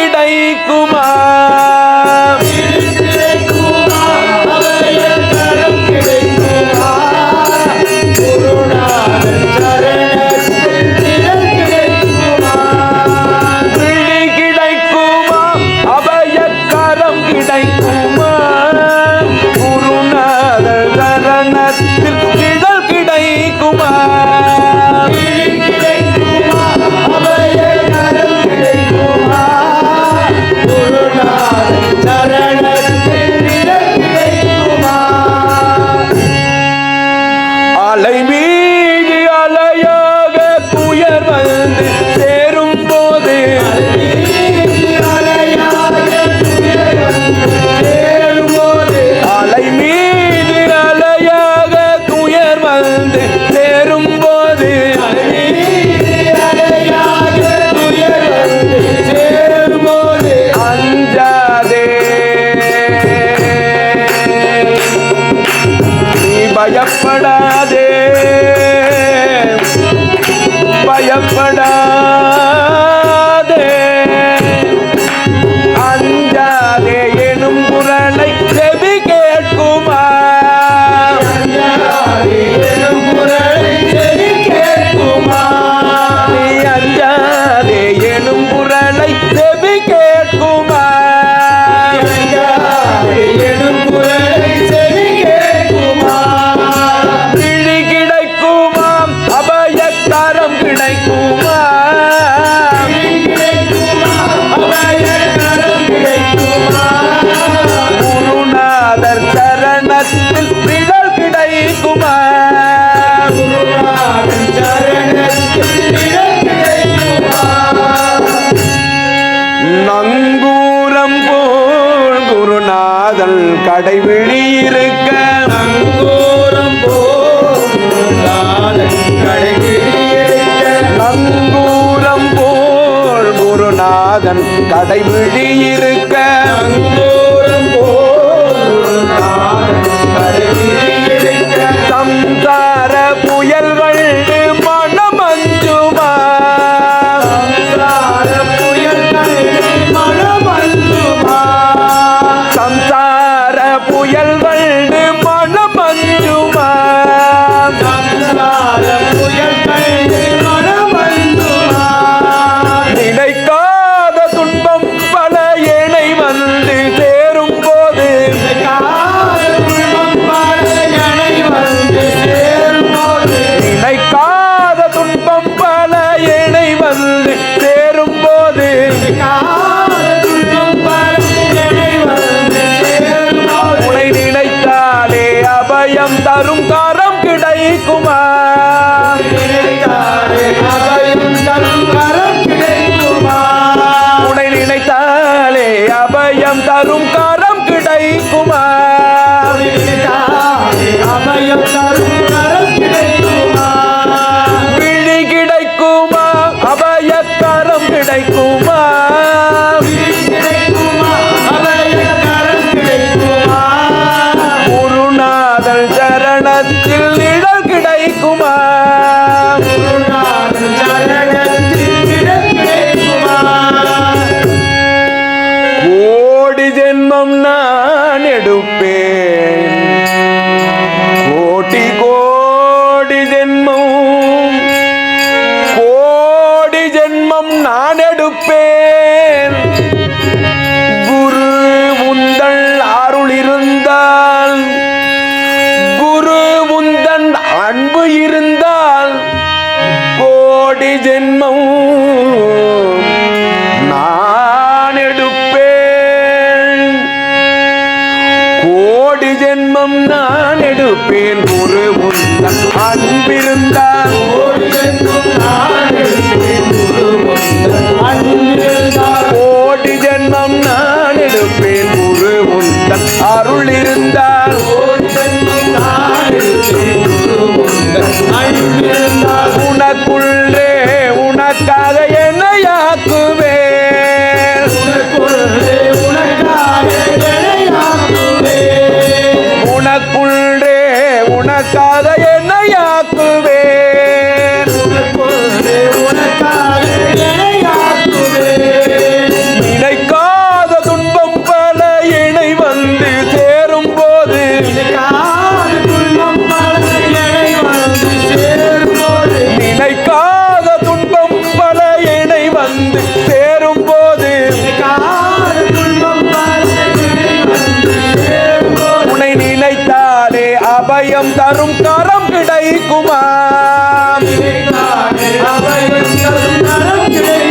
கிடைக்குமா பயப்படாதே பயப்படாதே அஞ்சாதே எனும் குரலை செவி கேட்குமா நீ அஞ்சாதே எனும் குரலை செவி கேட்குமா குருநாதர் சரணத்தில் நிழல் கிடைக்குமா நங்கூரம் போல் குருநாதன் கடைவிழி இருக்க நங்கூரம் போல் நங்கூரம் போல் குருநாதன் கடைவிழி இருக்க சம்சார புயல்கள் மனமஞ்சுமா சம்சார புயல்கள் மனமஞ்சுமா நினைக்காத துன்பம் பல இணை வந்து சேரும் போது நினைக்காத துன்பம் பல இணை வந்து சேரும் போது உன்னை நினைத்தாலே அபயம் தரும் கரம் கிடைக்குமா உன்னை நினைத்தாலே அபயம் தரும் கரம் கிடைக்குமா விழி கிடைக்குமா அபயக்கரம் கிடைக்குமா குருநாதன் சரணத்தில் நிழல் கிடைக்குமா கோடி ஜென்மம் நான் எடுப்பேன் கோடி கோடி ஜென்மம் கோடி ஜென்மம் நான் எடுப்பேன் குரு உந்தன் அருள் இருந்தால் குரு உந்தன் அன்பு இருந்தால் கோடி ஜென்மம் நான் எடுப்பேன் கோடி ஜென்மம் நான் எடுப்பேன் குரு உந்தன் அன்பிருந்தால் கோடி ஜென்மம் நான் எடுப்பேன் குரு உந்தன் அருள் இருந்தால் உனக்குள்ளே உனக்காக என்னையாக்குவேன் உனக்குள்ளே உனக்காக என்னையாக்குவேன் நினைக்காத அபயம் தரும் கரம் கிடைக்குமா? அபயம் தரும் கரம் கிடைக்குமா?